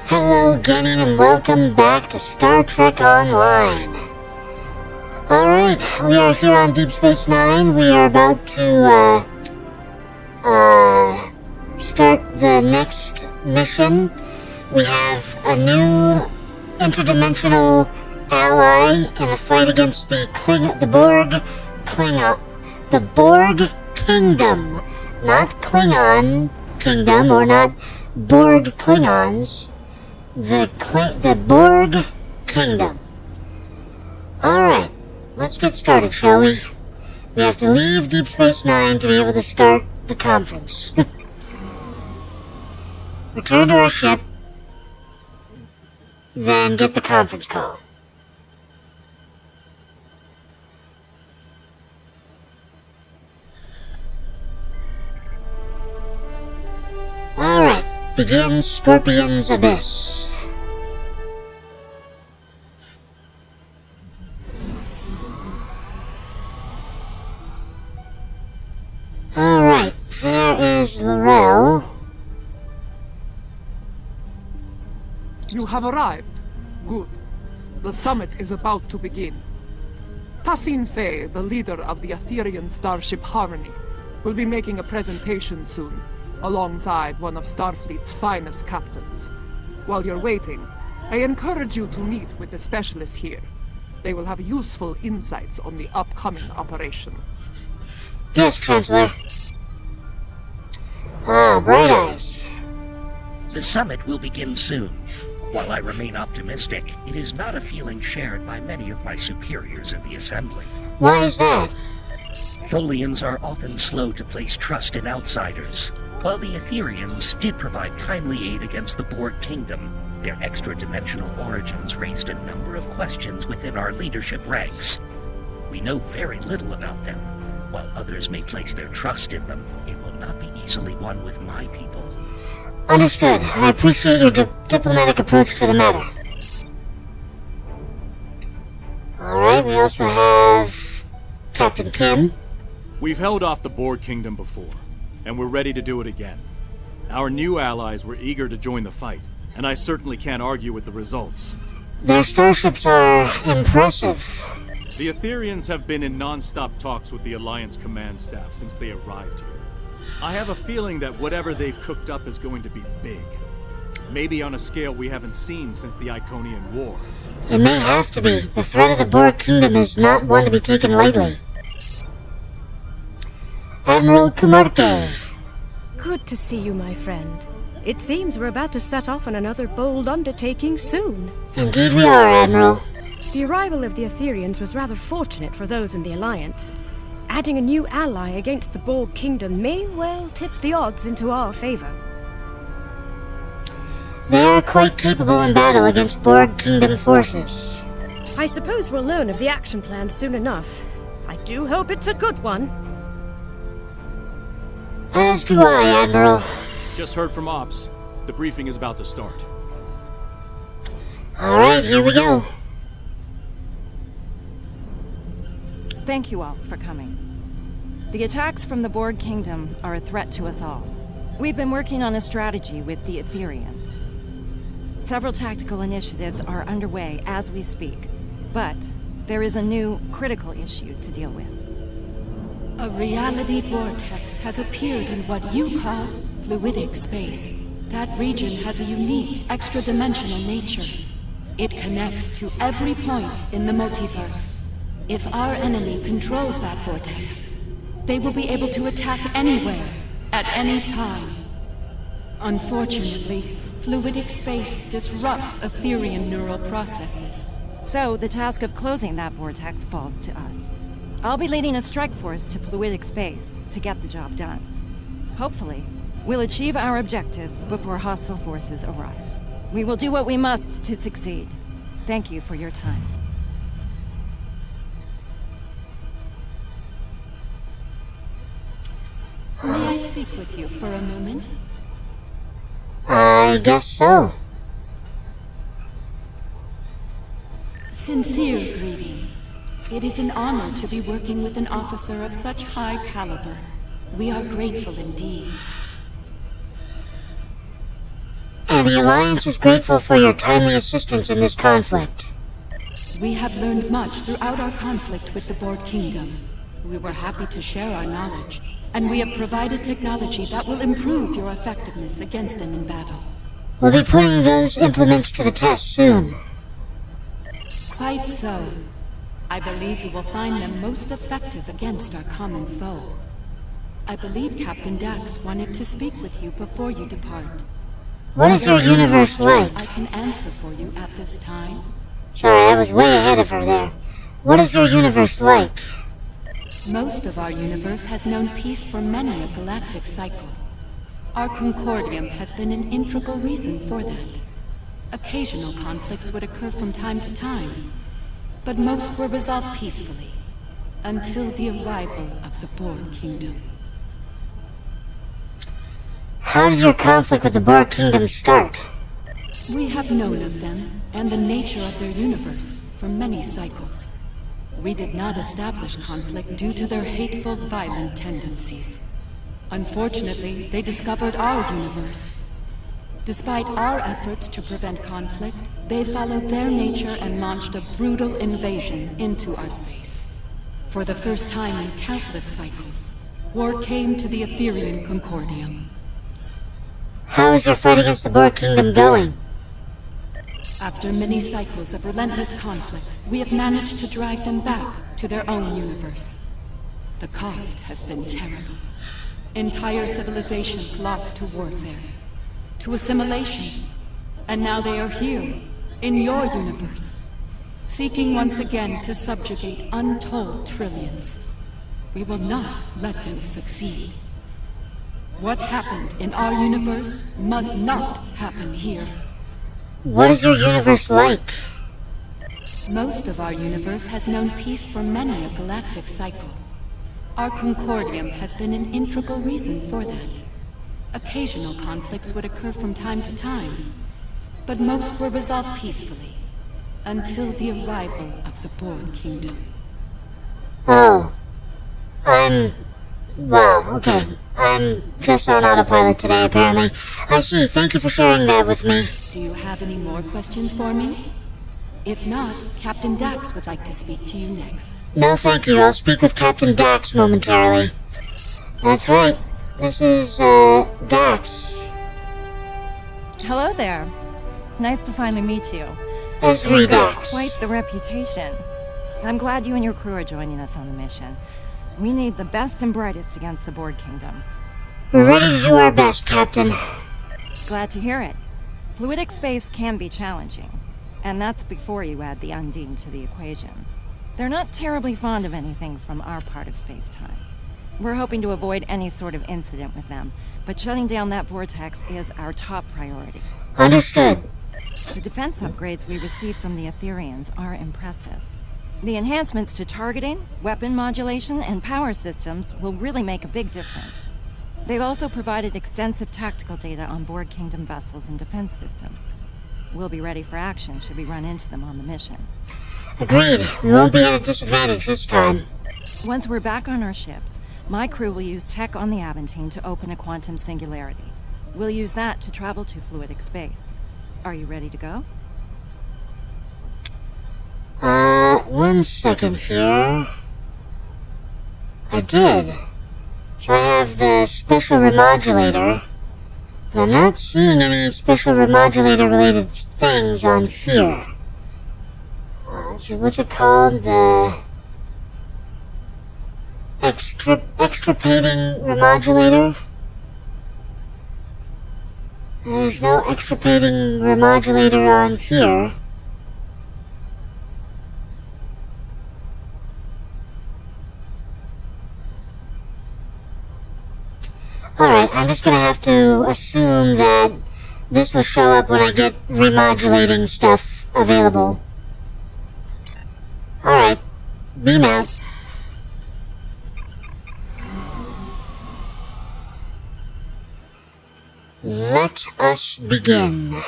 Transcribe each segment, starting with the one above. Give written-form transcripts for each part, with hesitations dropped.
Hello again and welcome back to Star Trek Online. Alright, we are here on Deep Space Nine. We are about to start the next mission. We have a new interdimensional ally in a fight against the Borg Kingdom. Not Klingon Kingdom, or not Borg Klingons. The Borg Kingdom. Alright, let's get started, shall we? We have to leave Deep Space Nine to be able to start the conference. Return to our ship, then get the conference call. Alright, begin Scorpion's Abyss. Alright, there is Laurel. You have arrived. Good. The summit is about to begin. Tassin Fay, the leader of the Aetherian starship Harmony, will be making a presentation soon, alongside one of Starfleet's finest captains. While you're waiting, I encourage you to meet with the specialists here. They will have useful insights on the upcoming operation. Yes, Chancellor. Bright Eyes. The summit will begin soon. While I remain optimistic, it is not a feeling shared by many of my superiors in the Assembly. Why is that? Tholians are often slow to place trust in outsiders. While the Aetherians did provide timely aid against the Borg Kingdom, their extra-dimensional origins raised a number of questions within our leadership ranks. We know very little about them. While others may place their trust in them, it will not be easily won with my people. Understood. I appreciate your diplomatic approach to the matter. Alright, we also have Captain Kim. We've held off the Borg Kingdom before, and we're ready to do it again. Our new allies were eager to join the fight, and I certainly can't argue with the results. Their starships are impressive. The Aetherians have been in non-stop talks with the Alliance command staff since they arrived here. I have a feeling that whatever they've cooked up is going to be big. Maybe on a scale we haven't seen since the Iconian War. It may have to be. The threat of the Borg Kingdom is not one to be taken lightly. Admiral Kumarke. Good to see you, my friend. It seems we're about to set off on another bold undertaking soon. Indeed we are, Admiral. The arrival of the Aetherians was rather fortunate for those in the Alliance. Adding a new ally against the Borg Kingdom may well tip the odds into our favor. They are quite capable in battle against Borg Kingdom forces. I suppose we'll learn of the action plan soon enough. I do hope it's a good one. As do I, Admiral. Just heard from Ops. The briefing is about to start. Alright, here we go. Thank you all for coming. The attacks from the Borg Kingdom are a threat to us all. We've been working on a strategy with the Aetherians. Several tactical initiatives are underway as we speak, but there is a new critical issue to deal with. A reality vortex has appeared in what you call fluidic space. That region has a unique, extra-dimensional nature. It connects to every point in the multiverse. If our enemy controls that vortex, they will be able to attack anywhere, at any time. Unfortunately, fluidic space disrupts Aetherian neural processes. So, the task of closing that vortex falls to us. I'll be leading a strike force to fluidic space to get the job done. Hopefully, we'll achieve our objectives before hostile forces arrive. We will do what we must to succeed. Thank you for your time. May I speak with you for a moment? I guess so. Sincere greetings. It is an honor to be working with an officer of such high caliber. We are grateful indeed. the Alliance is grateful for your timely assistance in this conflict. We have learned much throughout our conflict with the Borg Kingdom. We were happy to share our knowledge, and we have provided technology that will improve your effectiveness against them in battle. We'll be putting those implements to the test soon. Quite so. I believe you will find them most effective against our common foe. I believe Captain Dax wanted to speak with you before you depart. What is your universe like? I can answer for you at this time. Sorry, I was way ahead of her there. What is your universe like? Most of our universe has known peace for many a galactic cycle. Our Concordium has been an integral reason for that. Occasional conflicts would occur from time to time, but most were resolved peacefully, until the arrival of the Borg Kingdom. How did your conflict with the Borg Kingdom start? We have known of them, and the nature of their universe, for many cycles. We did not establish conflict due to their hateful, violent tendencies. Unfortunately, they discovered our universe. Despite our efforts to prevent conflict, they followed their nature and launched a brutal invasion into our space. For the first time in countless cycles, war came to the Etherian Concordium. How is your fight against the Borg Kingdom going? After many cycles of relentless conflict, we have managed to drive them back to their own universe. The cost has been terrible. Entire civilizations lost to warfare, to assimilation, and now they are here, in your universe, seeking once again to subjugate untold trillions. We will not let them succeed. What happened in our universe must not happen here. What is your universe like? Most of our universe has known peace for many a galactic cycle. Our Concordium has been an integral reason for that. Occasional conflicts would occur from time to time, but most were resolved peacefully, until the arrival of the Borg Kingdom. Oh. Wow, okay. I'm just on autopilot today, apparently. I see. Thank you for sharing that with me. Do you have any more questions for me? If not, Captain Dax would like to speak to you next. No, thank you. I'll speak with Captain Dax momentarily. That's right. This is, Dax. Hello there. Nice to finally meet you. Esri Dax. Quite the reputation. I'm glad you and your crew are joining us on the mission. We need the best and brightest against the Borg Kingdom. We're ready to do our best, Captain. Glad to hear it. Fluidic space can be challenging, and that's before you add the Undine to the equation. They're not terribly fond of anything from our part of space-time. We're hoping to avoid any sort of incident with them, but shutting down that vortex is our top priority. Understood. The defense upgrades we received from the Etherians are impressive. The enhancements to targeting, weapon modulation, and power systems will really make a big difference. They've also provided extensive tactical data on Borg Kingdom vessels and defense systems. We'll be ready for action should we run into them on the mission. Agreed. We won't be at a disadvantage this time. Once we're back on our ships, my crew will use tech on the Aventine to open a quantum singularity. We'll use that to travel to fluidic space. Are you ready to go? 1 second here. I did. So I have the special remodulator, but I'm not seeing any special remodulator related things on here. So what's it called? The extirpating remodulator? There's no extirpating remodulator on here. Alright, I'm just gonna have to assume that this will show up when I get remodulating stuff available. Alright, beam out. Let us begin.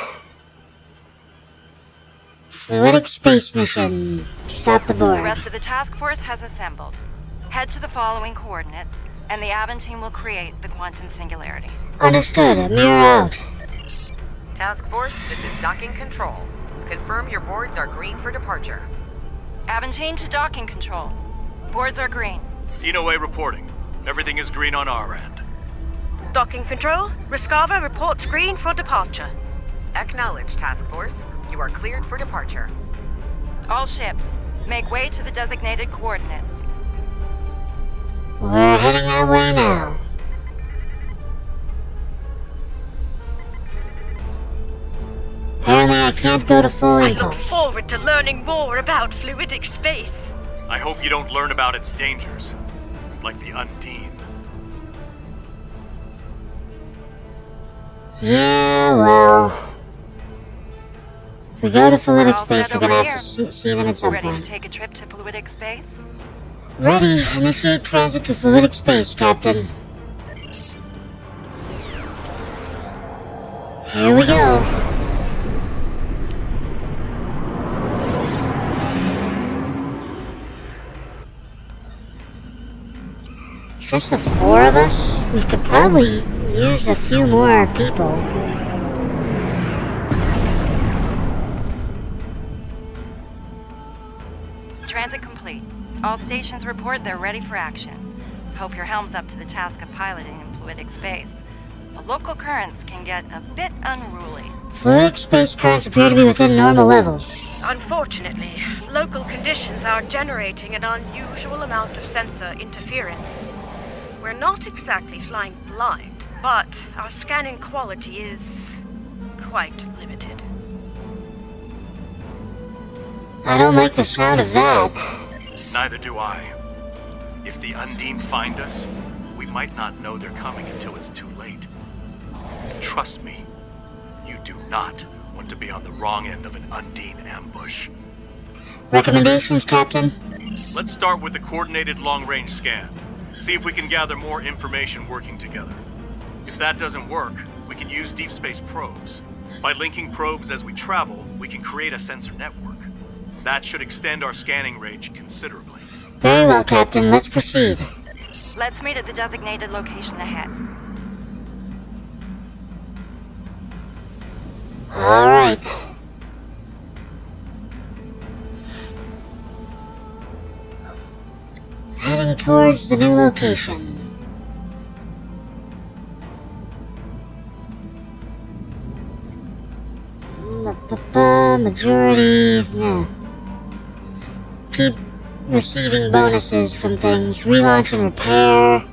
Fluidic space mission. Stop the Borg. The rest of the task force has assembled. Head to the following coordinates, and the Aventine will create the quantum singularity. Understood. Mirror out. Task Force, this is docking control. Confirm your boards are green for departure. Aventine to docking control. Boards are green. Inoue reporting. Everything is green on our end. Docking control, Rescava reports green for departure. Acknowledge, Task Force. You are cleared for departure. All ships, make way to the designated coordinates. We're heading that way now. Apparently I can't go to full I look impulse. forward to learning more about fluidic space. I hope you don't learn about its dangers. Like the Undine. Yeah, well... If we go to fluidic all space, set we're gonna over have to here. see them at some Ready to point. take a trip to fluidic space? Ready. Initiate transit to fluidic space, Captain. Here we go. It's just the 4 of us? We could probably use a few more people. Transit complete. All stations report they're ready for action. Hope your helm's up to the task of piloting in fluidic space. The local currents can get a bit unruly. Fluidic space currents appear to be within normal levels. Unfortunately, local conditions are generating an unusual amount of sensor interference. We're not exactly flying blind, but our scanning quality is quite limited. I don't like the sound of that. Neither do I. If the Undine find us, we might not know they're coming until it's too late. And trust me, you do not want to be on the wrong end of an Undine ambush. Recommendations, Captain? Let's start with a coordinated long-range scan. See if we can gather more information working together. If that doesn't work, we can use deep space probes. By linking probes as we travel, we can create a sensor network. That should extend our scanning range considerably. Very well, Captain. Let's proceed. Let's meet at the designated location ahead. Alright. Heading towards the new location. Majority... No. Keep receiving bonuses from things. Relaunch and repair.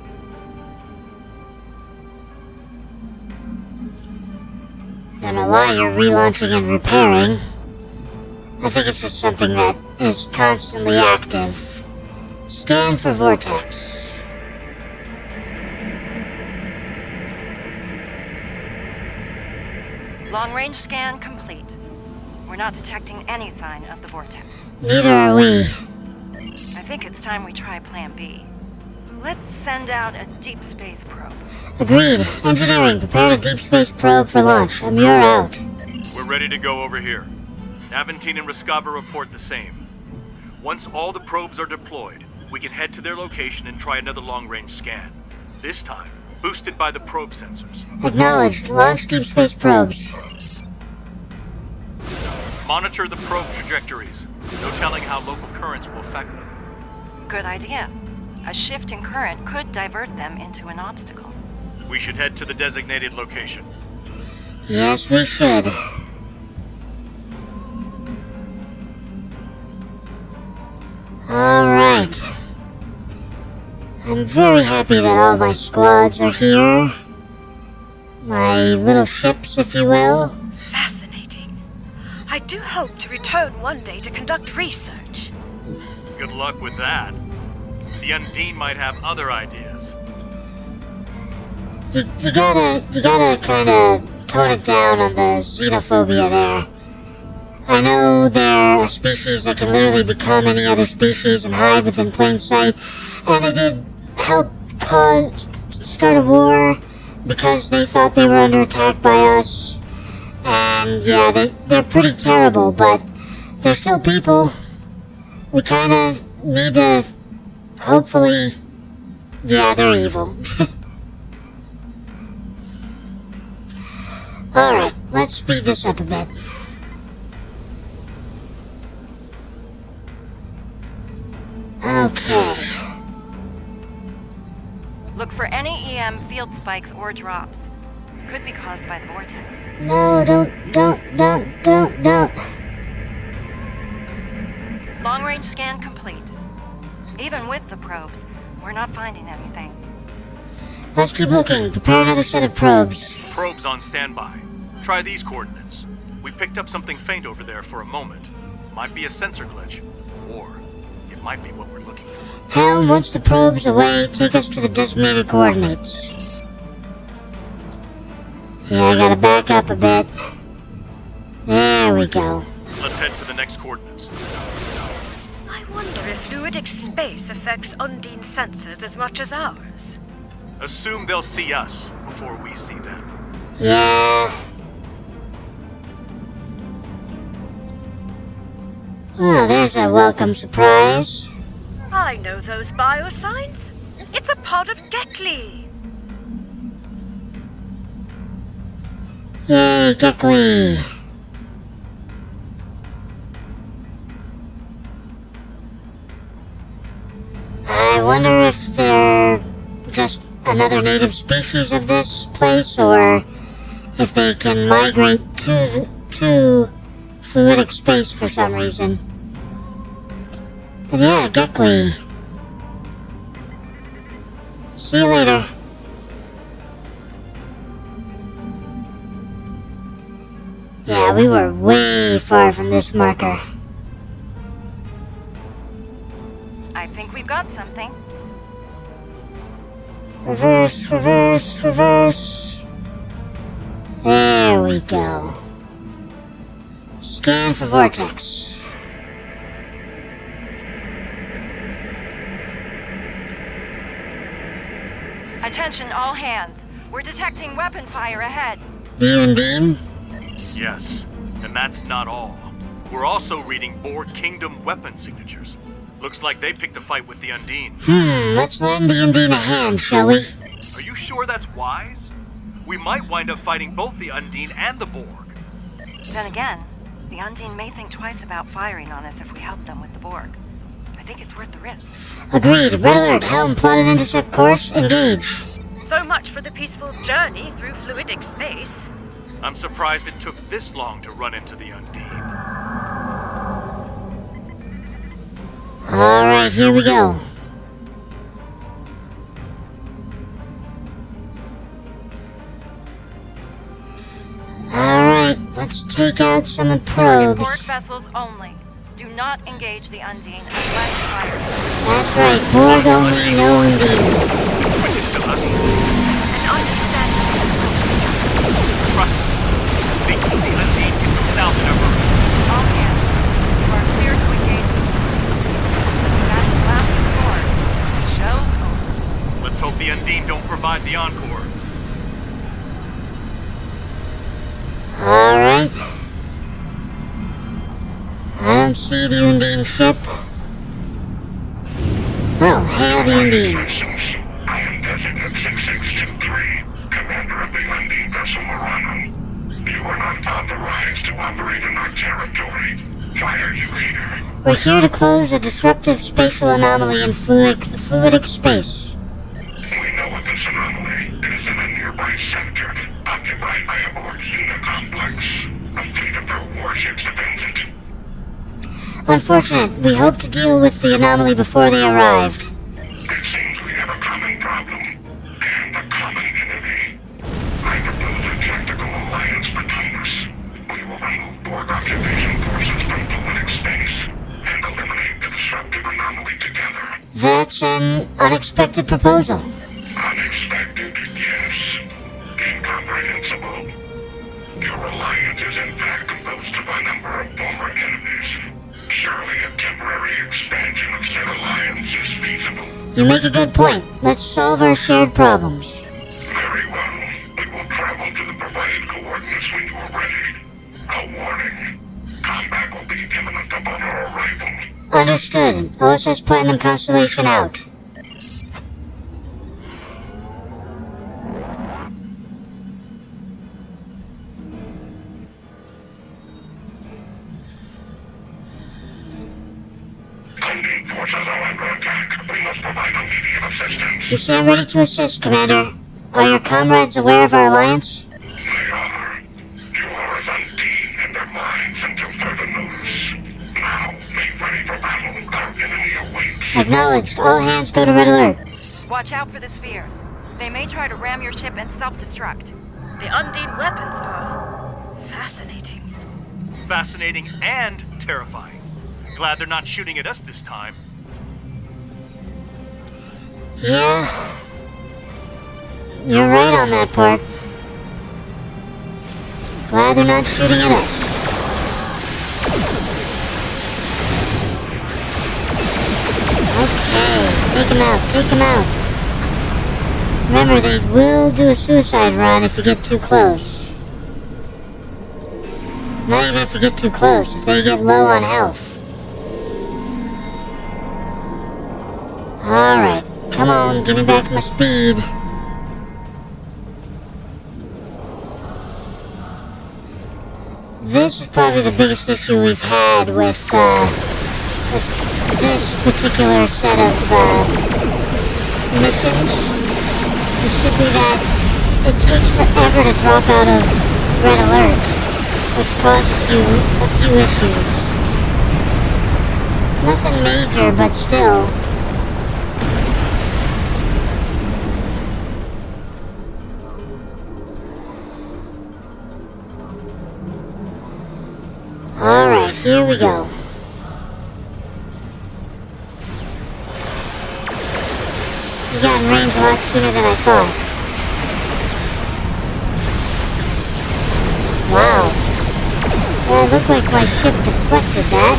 Don't know why you're relaunching and repairing. I think it's just something that is constantly active. Scan for vortex. Long-range scan complete. We're not detecting any sign of the vortex. Neither are we. I think it's time we try Plan B. Let's send out a deep space probe. Agreed. Engineering, prepare a deep space probe for launch. You're out. We're ready to go over here. Aventine and Rescava report the same. Once all the probes are deployed, we can head to their location and try another long-range scan. This time, boosted by the probe sensors. Acknowledged. Launch deep space probes. Monitor the probe trajectories. No telling how local currents will affect them. Good idea. A shift in current could divert them into an obstacle. We should head to the designated location. Yes, we should. Alright. I'm very happy that all my squads are here. My little ships, if you will. Fascinating. I do hope to return one day to conduct research. Good luck with that. The Undine might have other ideas. You gotta kinda tone it down on the xenophobia there. I know they're a species that can literally become any other species and hide within plain sight, and they did help start a war because they thought they were under attack by us. And yeah, they're pretty terrible, but they're still people. We kinda need to, hopefully, yeah, they're evil. Alright, let's speed this up a bit. Okay. Look for any EM field spikes or drops. Could be caused by the vortex. No, don't. Long-range scan complete. Even with the probes, we're not finding anything. Let's keep looking. Prepare another set of probes. Probes on standby. Try these coordinates. We picked up something faint over there for a moment. Might be a sensor glitch, or it might be what we're looking for. Helm, once the probe's away, take us to the designated coordinates. Yeah, I gotta back up a bit. There we go. Let's head to the next coordinates. I wonder if fluidic space affects Undine sensors as much as ours. Assume they'll see us before we see them. Yeah. Oh, there's a welcome surprise. I know those biosigns. It's a pod of Gekli. Yay, Gekli. I wonder if they're just another native species of this place, or if they can migrate to fluidic space for some reason. But yeah, Gekli. See you later. Yeah, we were way far from this marker. I think we've got something. Reverse, reverse, reverse. There we go. Scan for vortex. Attention all hands. We're detecting weapon fire ahead. The Undine? Yes, and that's not all. We're also reading Borg Kingdom weapon signatures. Looks like they picked a fight with the Undine. Let's lend the Undine a hand, shall we? Are you sure that's wise? We might wind up fighting both the Undine and the Borg. Then again, the Undine may think twice about firing on us if we help them with the Borg. I think it's worth the risk. Agreed. Red alert. Helm plotted intercept course. Engage. So much for the peaceful journey through fluidic space. I'm surprised it took this long to run into the Undine. Alright, here we go. Alright, let's take out some of the Target Borg probes. vessels only. Do not engage the Undine unless fired. That's right, Borg only, no Undine. Witness to us. And understand. Trust me. The Undine can come south in a hurry. All hands, you are clear to engage. That's the last of the Borg. Show's over. Let's hope the Undine don't provide the encore. Alright. I don't see the Undine ship. Oh, hail the Undine. I am Designate 6623, Commander of the Undine vessel Morano. You are not authorized to operate in our territory. Why are you here? We're here to close a disruptive spatial anomaly in fluidic space. We know of this anomaly. It is in a nearby sector, occupied by a Borg unit complex. A fleet of their warships defends it. Unfortunate. We hoped to deal with the anomaly before they arrived. It seems we have a common problem, and a common enemy. I propose a tactical alliance between us. We will remove Borg occupation forces from fluidic space, and eliminate the disruptive anomaly together. That's an unexpected proposal. Unexpected, yes. Incomprehensible. Your alliance is in fact composed of a number of former enemies. Surely a temporary expansion of said alliance is feasible. You make a good point. Let's solve our shared problems. Very well. We will travel to the provided coordinates when you are ready. A warning. Combat will be imminent upon our arrival. Understood. OSS Platinum Constellation out. Allied forces are under attack. We must provide immediate assistance. You stand ready to assist, Commander. Are your comrades aware of our alliance? They are. You are as undine in their minds until further notice. Now, make ready for battle. Our enemy awaits. Acknowledged. All hands go to red alert. Watch out for the spheres. They may try to ram your ship and self-destruct. The Undine weapons are fascinating. Fascinating and terrifying. Glad they're not shooting at us this time. Yeah. You're right on that part. Glad they're not shooting at us. Okay, take him out, take him out. Remember, they will do a suicide run if you get too close. Not even if you get too close, if they get low on health. Alright, come on, give me back my speed. This is probably the biggest issue we've had with this particular set of missions. Is simply that it takes forever to drop out of red alert, which causes you a few issues. Nothing major, but still. Alright, here we go. You got in range a lot sooner than I thought. Wow. Well, it looked like my ship deflected that.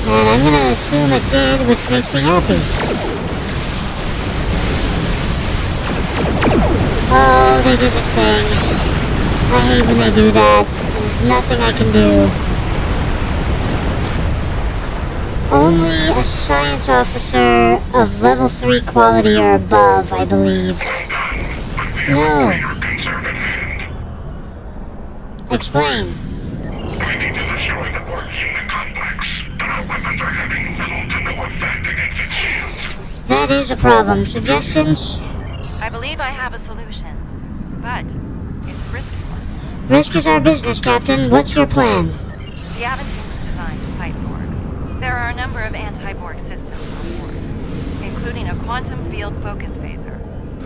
And I'm gonna assume it did, which makes me happy. Oh, they did the thing. I hate when they do that. There's nothing I can do. Only a science officer of level 3 quality or above, I believe. No. Explain. We need to destroy the Borg unit complex, but our weapons are having little to no effect against its shields. That is a problem. Suggestions? I believe I have a solution, but it's a risky one. Risk is our business, Captain. What's your plan? The Aventine was designed to fight Borg. There are a number of anti-Borg systems on board, including a quantum field focus phaser.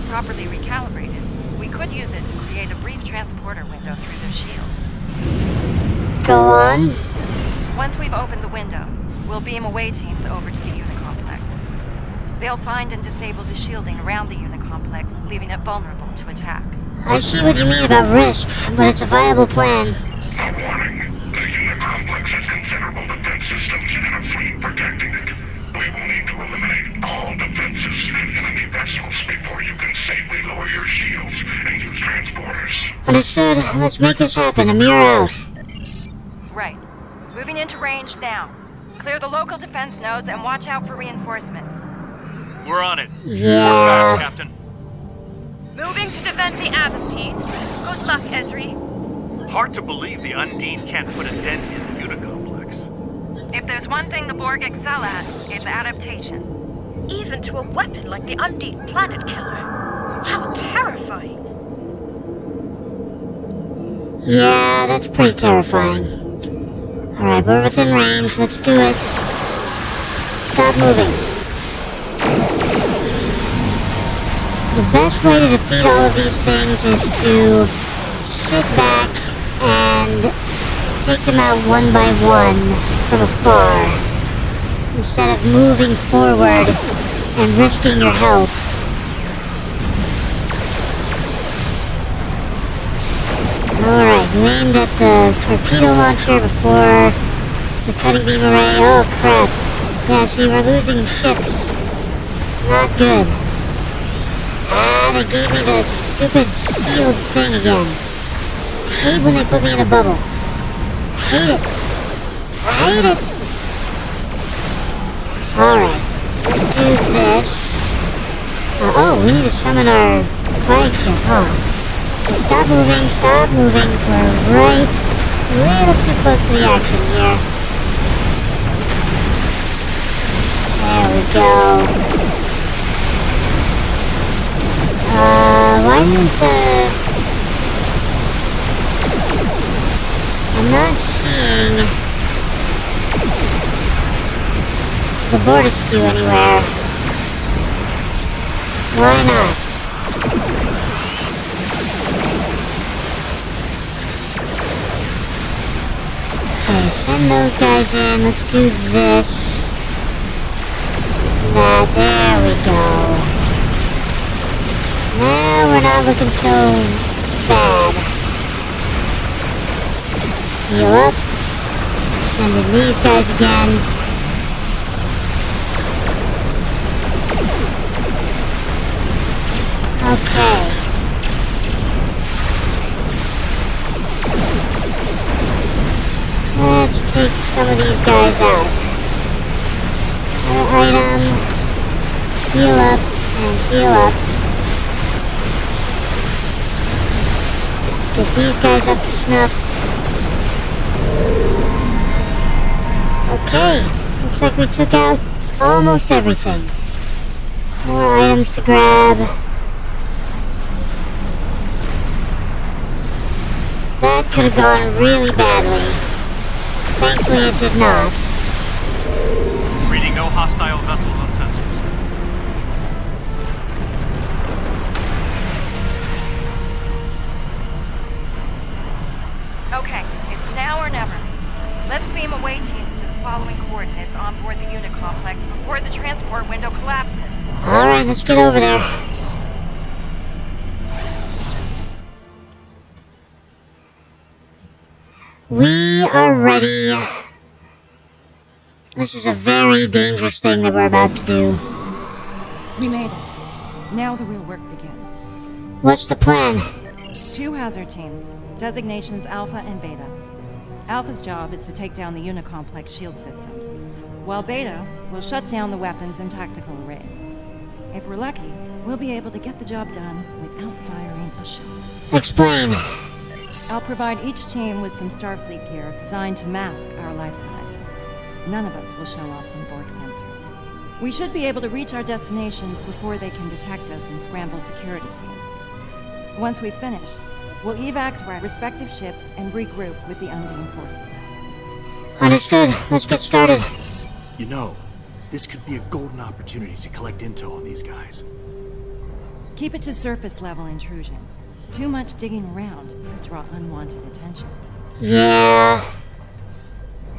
Properly recalibrated, we could use it to create a brief transporter window through their shields. Go on. Once we've opened the window, we'll beam away teams over to the Unicomplex. They'll find and disable the shielding around the Unicomplex, leaving it vulnerable to attack. I see what you mean about risk, but it's a viable plan. A warning. The Unicomplex has considerable defense systems and a fleet protecting it. We will need to eliminate all defenses and enemy vessels before you can safely lower your shields and use transporters. Understood. Let's make this happen. Amir out. Right. Moving into range now. Clear the local defense nodes and watch out for reinforcements. We're on it. Yeah. Fast, Captain. Moving to defend the Aventine. Good luck, Ezri. Hard to believe the Undine can't put a dent in the Unicomplex. If there's one thing the Borg excel at, it's adaptation. Even to a weapon like the Undine Planet Killer. How terrifying. Yeah, that's pretty terrifying. Alright, we're within range. Let's do it. Stop moving. The best way to defeat all of these things is to sit back and take them out one by one from afar, instead of moving forward and risking your health. Alright, you aimed at the torpedo launcher before the cutting beam array. Oh crap. Yeah, see, we're losing ships. Not good. Ah, they gave me the stupid shield thing again. I hate when they put me in a bubble. I hate it. I hate it. Alright, let's do this. Oh, we need to summon our flagship, huh? Okay, stop moving, stop moving. We're right a little too close to the action here. we go. Why didn't I'm not seeing the border skew anywhere. Why not? Okay, send those guys in. Let's do this. That. There we go. Now we're not looking so bad. Heal up. Sending these guys again. Okay. Let's take some of these guys out. Item. Heal up and heal up. Let's get these guys up to snuff. Okay. Looks like we took out almost everything. More items to grab. That could have gone really badly. Thankfully it did not. Reading no hostile vessels on sensors. Okay, it's now or never. Let's beam away teams to the following coordinates on board the unit complex before the transport window collapses. Alright, let's get over there. We are ready. This is a very dangerous thing that we're about to do. We made it. Now the real work begins. What's the plan? 2 hazard teams, designations Alpha and Beta. Alpha's job is to take down the Unicomplex shield systems, while Beta will shut down the weapons and tactical arrays. If we're lucky, we'll be able to get the job done without firing a shot. Explain. I'll provide each team with some Starfleet gear designed to mask our life signs. None of us will show up in Borg sensors. We should be able to reach our destinations before they can detect us and scramble security teams. Once we've finished, we'll evac to our respective ships and regroup with the Undine forces. Understood. Let's get started. You know, this could be a golden opportunity to collect intel on these guys. Keep it to surface level intrusion. Too much digging around could draw unwanted attention. Yeah.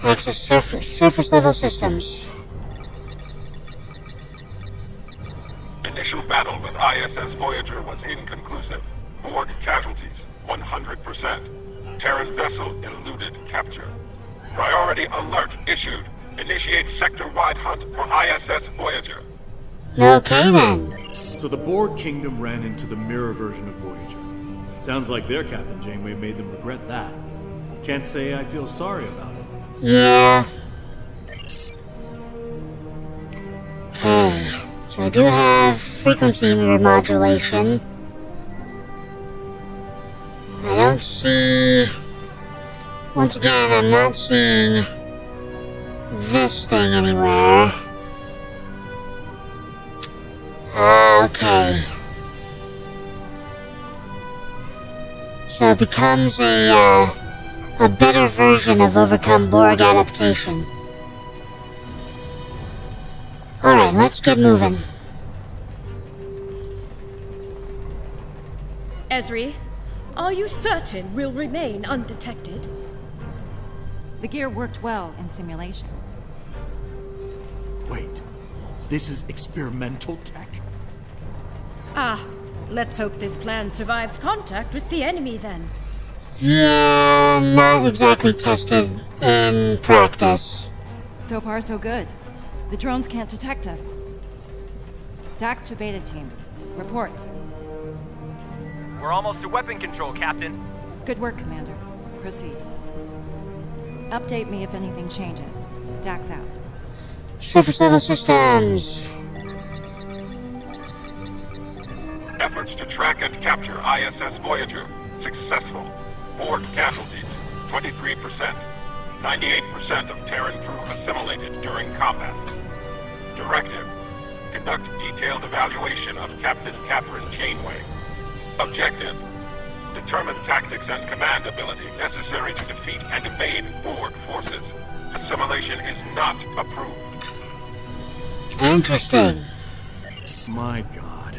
Access surface level systems. Initial battle with ISS Voyager was inconclusive. Borg casualties, 100%. Terran vessel eluded capture. Priority alert issued. Initiate sector-wide hunt for ISS Voyager. Okay then. So the Borg Kingdom ran into the mirror version of Voyager. Sounds like their Captain Janeway made them regret that. Can't say I feel sorry about it. Yeah. Okay. So I do have frequency remodulation. I don't see... Once again, I'm not seeing this thing anywhere. Okay. So it becomes a better version of Overcome Borg adaptation. Alright, let's get moving. Ezri, are you certain we'll remain undetected? The gear worked well in simulations. Wait, this is experimental tech? Ah, let's hope this plan survives contact with the enemy then. Yeah, not exactly tested in practice. So far, so good. The drones can't detect us. Dax to Beta Team. Report. We're almost to weapon control, Captain. Good work, Commander. Proceed. Update me if anything changes. Dax out. Surface level systems. Efforts to track and capture ISS Voyager successful. Borg casualties, 23%. 98% of Terran crew assimilated during combat. Directive: conduct detailed evaluation of Captain Catherine Janeway. Objective: determine tactics and command ability necessary to defeat and evade Borg forces. Assimilation is not approved. Interesting. My god.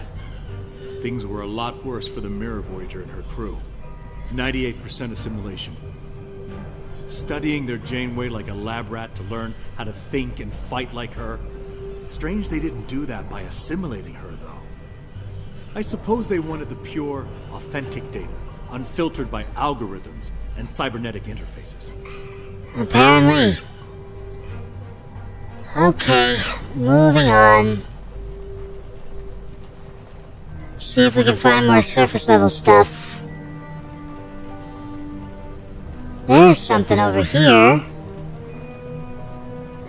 Things were a lot worse for the Mirror Voyager and her crew. 98% assimilation. Studying their Janeway like a lab rat to learn how to think and fight like her. Strange they didn't do that by assimilating her, though. I suppose they wanted the pure, authentic data, unfiltered by algorithms and cybernetic interfaces. Apparently. Okay, moving on. See if we can find more surface level stuff. There's something over here.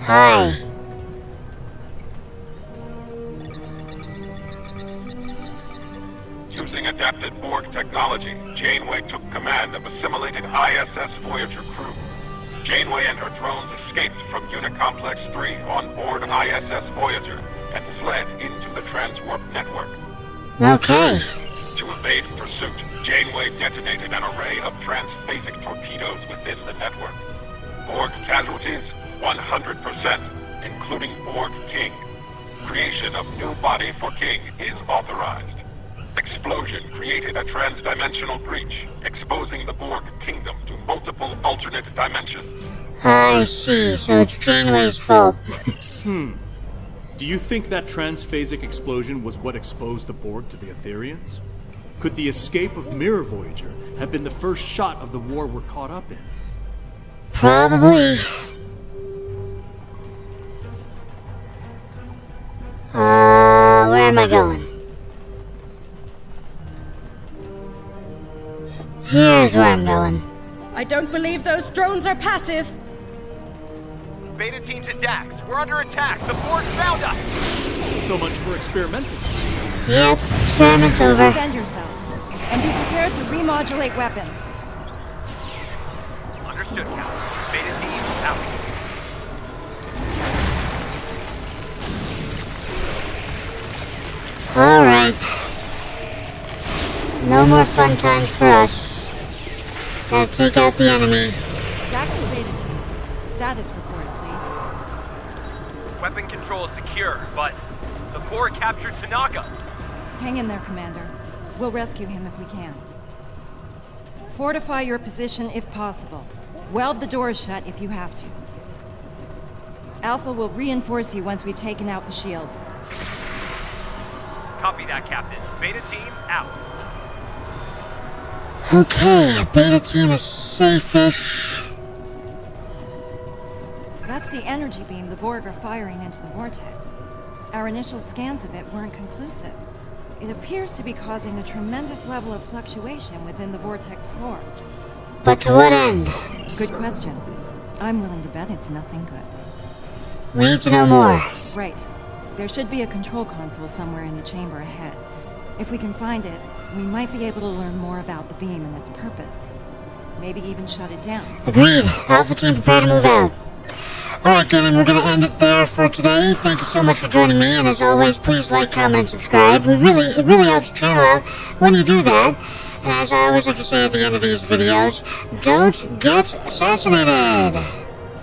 Hi. Using adapted Borg technology, Janeway took command of assimilated ISS Voyager crew. Janeway and her drones escaped from Unit Complex 3 on board ISS Voyager and fled into the Transwarp network. Okay. To evade pursuit, Janeway detonated an array of transphasic torpedoes within the network. Borg casualties, 100%, including Borg King. Creation of new body for King is authorized. Explosion created a transdimensional breach, exposing the Borg Kingdom to multiple alternate dimensions. I see, so it's Janeway's fault. Do you think that transphasic explosion was what exposed the Borg to the Etherians? Could the escape of Mirror Voyager have been the first shot of the war we're caught up in? Probably. Where am I going? Here's where I'm going. I don't believe those drones are passive. Beta team to Dax. We're under attack. The Borg found us. So much for experimenting. Yep, experiment's over. Defend yourselves, and be prepared to remodulate weapons. Understood, Captain. Beta team out. Alright. No more fun times for us. Gotta take out the enemy. Dax to Beta team. Status report, please. Weapon control is secure, but the Borg captured Tanaka. Hang in there, Commander. We'll rescue him if we can. Fortify your position if possible. Weld the doors shut if you have to. Alpha will reinforce you once we've taken out the shields. Copy that, Captain. Beta team out. Okay, Beta team is safe-ish. That's the energy beam the Borg are firing into the vortex. Our initial scans of it weren't conclusive. It appears to be causing a tremendous level of fluctuation within the vortex core. But to what end? Good question. I'm willing to bet it's nothing good. We need to know more. Right. There should be a control console somewhere in the chamber ahead. If we can find it, we might be able to learn more about the beam and its purpose. Maybe even shut it down. Agreed. Alpha team, prepare to move out. Alright, gaming, we're gonna end it there for today. Thank you so much for joining me, and as always, please like, comment, and subscribe. It really helps the channel out when you do that. And as I always like to say at the end of these videos, don't get assassinated!